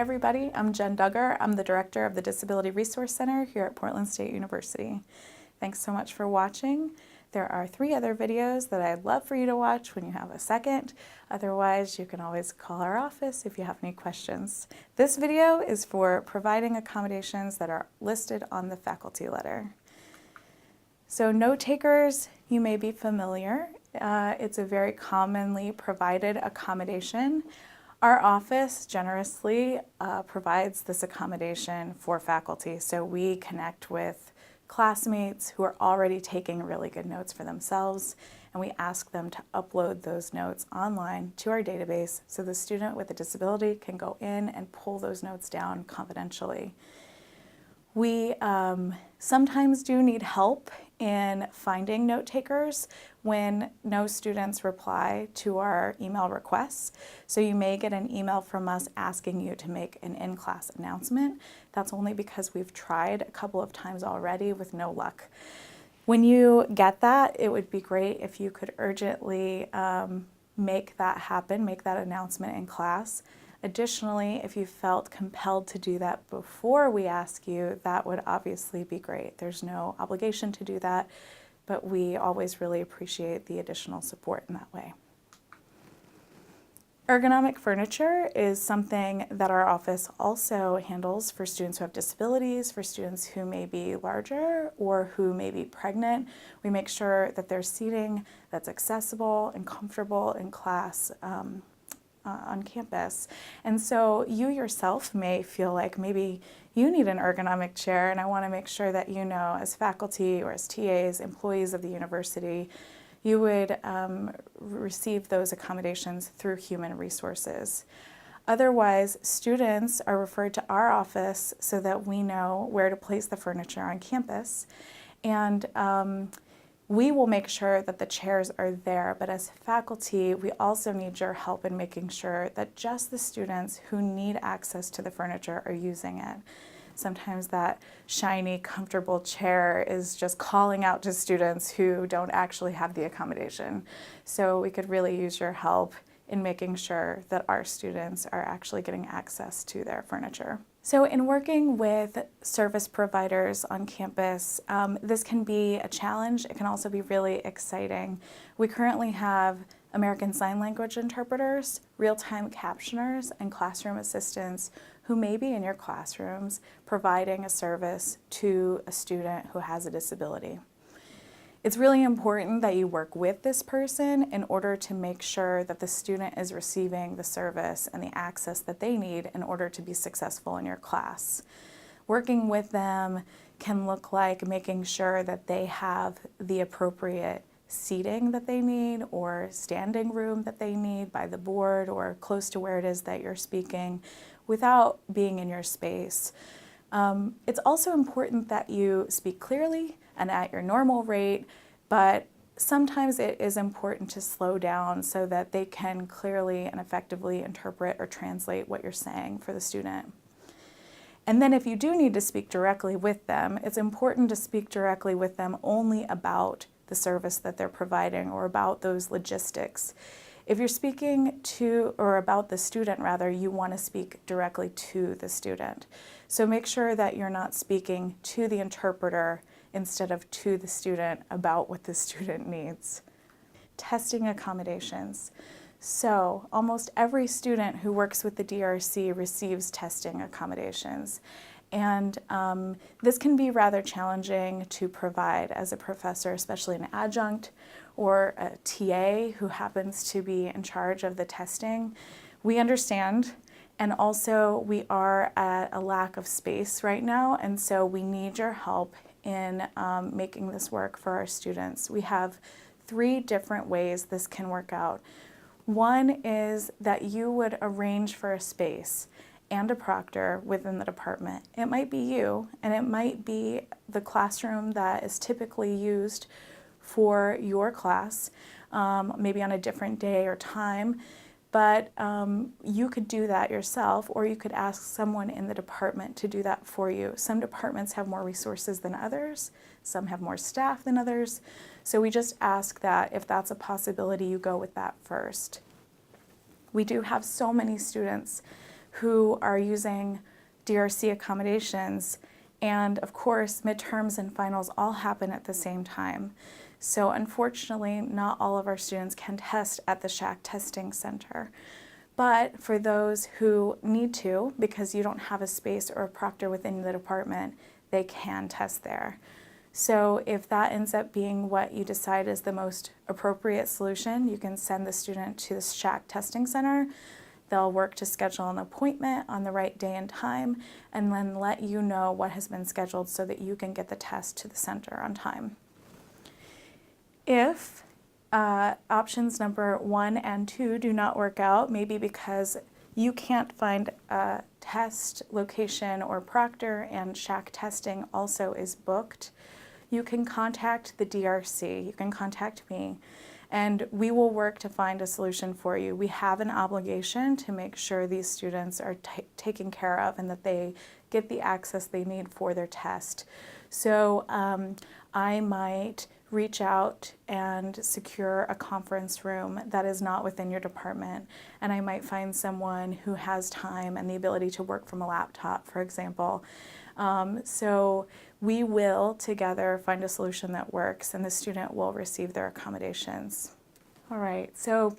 everybody, I'm Jen Duggar. I'm the director of the Disability Resource Center here at Portland State University. Thanks so much for watching. There are 3 other videos that I'd love for you to watch when you have a second. Otherwise, you can always call our office if you have any questions. This video is for providing accommodations that are listed on the faculty letter. So note takers, you may be familiar. It's a very commonly provided accommodation. Our office generously provides this accommodation for faculty, so we connect with classmates who are already taking really good notes for themselves, and we ask them to upload those notes online to our database so the student with a disability can go in and pull those notes down confidentially. We sometimes do need help in finding note takers when no students reply to our email requests. So you may get an email from us asking you to make an in-class announcement. That's only because we've tried a couple of times already with no luck. When you get that, it would be great if you could urgently make that happen, make that announcement in class. Additionally, if you felt compelled to do that before we ask you, that would obviously be great. There's no obligation to do that, but we always really appreciate the additional support in that way. Ergonomic furniture is something that our office also handles for students who have disabilities, for students who may be larger or who may be pregnant. We make sure that there's seating that's accessible and comfortable in class on campus. And so you yourself may feel like maybe you need an ergonomic chair, and I want to make sure that you know, as faculty or as TAs, employees of the university, you would receive those accommodations through human resources. Otherwise, students are referred to our office so that we know where to place the furniture on campus. And we will make sure that the chairs are there, but as faculty, we also need your help in making sure that just the students who need access to the furniture are using it. Sometimes that shiny, comfortable chair is just calling out to students who don't actually have the accommodation. So we could really use your help in making sure that our students are actually getting access to their furniture. So in working with service providers on campus, this can be a challenge. It can also be really exciting. We currently have American Sign Language interpreters, real-time captioners, and classroom assistants who may be in your classrooms providing a service to a student who has a disability. It's really important that you work with this person in order to make sure that the student is receiving the service and the access that they need in order to be successful in your class. Working with them can look like making sure that they have the appropriate seating that they need or standing room that they need by the board or close to where it is that you're speaking without being in your space. It's also important that you speak clearly and at your normal rate, but sometimes it is important to slow down so that they can clearly and effectively interpret or translate what you're saying for the student. And then if you do need to speak directly with them, it's important to speak directly with them only about the service that they're providing or about those logistics. If you're speaking to, or about the student rather, you want to speak directly to the student. So make sure that you're not speaking to the interpreter instead of to the student about what the student needs. Testing accommodations. So almost every student who works with the DRC receives testing accommodations. And this can be rather challenging to provide as a professor, especially an adjunct or a TA who happens to be in charge of the testing. We understand, and also we are at a lack of space right now, and so we need your help in making this work for our students. We have 3 different ways this can work out. One is that you would arrange for a space and a proctor within the department. It might be you, and it might be the classroom that is typically used for your class, maybe on a different day or time, but you could do that yourself, or you could ask someone in the department to do that for you. Some departments have more resources than others, some have more staff than others, so we just ask that if that's a possibility, you go with that first. We do have so many students who are using DRC accommodations. And of course, midterms and finals all happen at the same time. So unfortunately, not all of our students can test at the SHAC testing center. But for those who need to, because you don't have a space or a proctor within the department, they can test there. So if that ends up being what you decide is the most appropriate solution, you can send the student to the SHAC testing center. They'll work to schedule an appointment on the right day and time, and then let you know what has been scheduled so that you can get the test to the center on time. If options number 1 and 2 do not work out, maybe because you can't find a test location or proctor and SHAC testing also is booked, you can contact the DRC, you can contact me, and we will work to find a solution for you. We have an obligation to make sure these students are taken care of and that they get the access they need for their test. So I might reach out and secure a conference room that is not within your department, and I might find someone who has time and the ability to work from a laptop, for example. So we will together find a solution that works, and the student will receive their accommodations. All right, so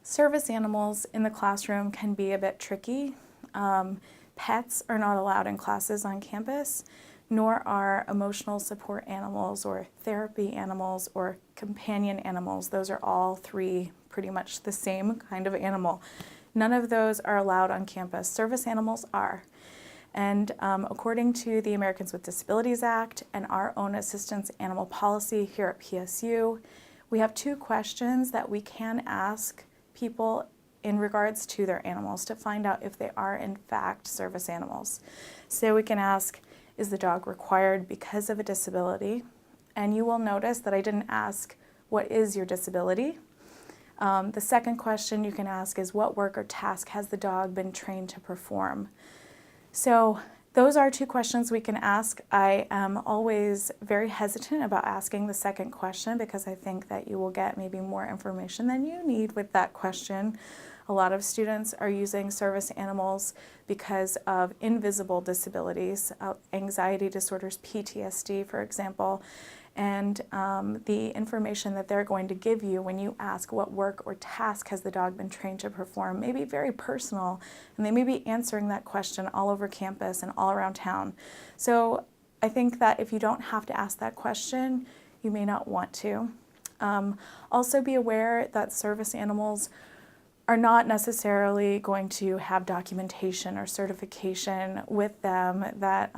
service animals in the classroom can be a bit tricky. Pets are not allowed in classes on campus, nor are emotional support animals or therapy animals or companion animals. Those are all three pretty much the same kind of animal. None of those are allowed on campus. Service animals are. And according to the Americans with Disabilities Act and our own assistance animal policy here at PSU, we have 2 questions that we can ask people in regards to their animals to find out if they are in fact service animals. So we can ask, is the dog required because of a disability? And you will notice that I didn't ask, what is your disability? The second question you can ask is, what work or task has the dog been trained to perform? So those are 2 questions we can ask. I am always very hesitant about asking the second question because I think that you will get maybe more information than you need with that question. A lot of students are using service animals because of invisible disabilities, anxiety disorders, PTSD, for example, and the information that they're going to give you when you ask what work or task has the dog been trained to perform may be very personal, and they may be answering that question all over campus and all around town. So I think that if you don't have to ask that question, you may not want to. Also be aware that service animals are not necessarily going to have documentation or certification with them that,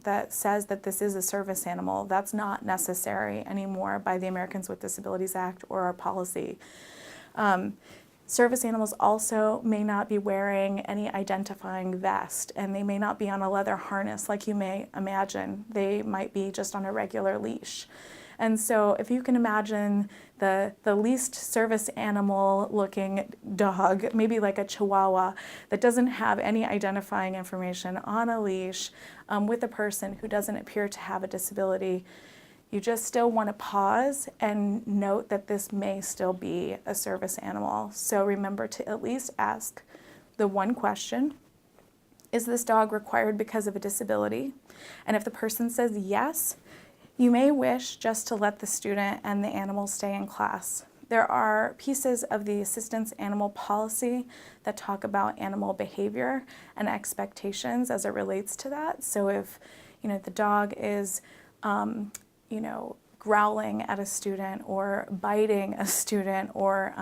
that says that this is a service animal. That's not necessary anymore by the Americans with Disabilities Act or our policy. Service animals also may not be wearing any identifying vest, and they may not be on a leather harness like you may imagine. They might be just on a regular leash. And so if you can imagine the least service animal looking dog, maybe like a Chihuahua, that doesn't have any identifying information on a leash with a person who doesn't appear to have a disability, you just still want to pause and note that this may still be a service animal. So remember to at least ask the one question, is this dog required because of a disability? And if the person says yes, you may wish just to let the student and the animal stay in class. There are pieces of the assistance animal policy that talk about animal behavior and expectations as it relates to that. So if the dog is growling at a student or biting a student or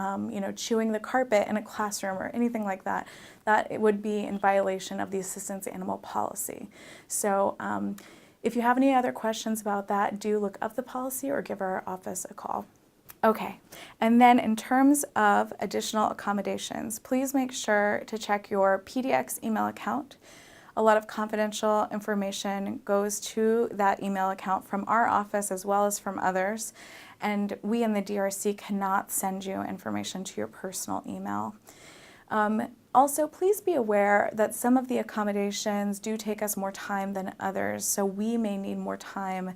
chewing the carpet in a classroom or anything like that, that it would be in violation of the assistance animal policy. So if you have any other questions about that, do look up the policy or give our office a call. Okay, and then in terms of additional accommodations, please make sure to check your PDX email account. A lot of confidential information goes to that email account from our office as well as from others, and we in the DRC cannot send you information to your personal email. Also, please be aware that some of the accommodations do take us more time than others, so we may need more time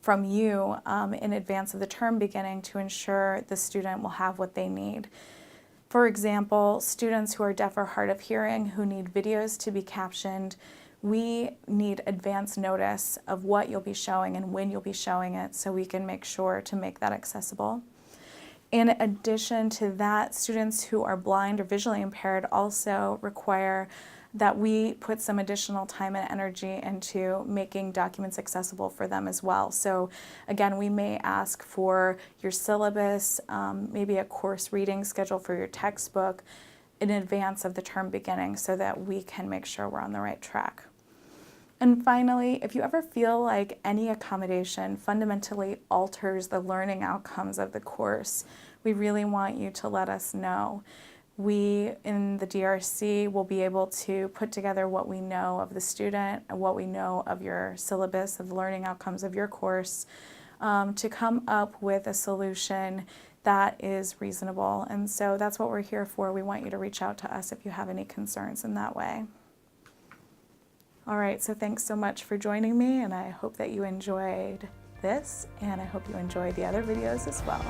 from you in advance of the term beginning to ensure the student will have what they need. For example, students who are deaf or hard of hearing who need videos to be captioned, we need advance notice of what you'll be showing and when you'll be showing it so we can make sure to make that accessible. In addition to that, students who are blind or visually impaired also require that we put some additional time and energy into making documents accessible for them as well. So again, we may ask for your syllabus, maybe a course reading schedule for your textbook in advance of the term beginning so that we can make sure we're on the right track. And finally, if you ever feel like any accommodation fundamentally alters the learning outcomes of the course, we really want you to let us know. We in the DRC will be able to put together what we know of the student and what we know of your syllabus, of the learning outcomes of your course, to come up with a solution that is reasonable. And so that's what we're here for. We want you to reach out to us if you have any concerns in that way. All right, so thanks so much for joining me, and I hope that you enjoyed this, and I hope you enjoyed the other videos as well.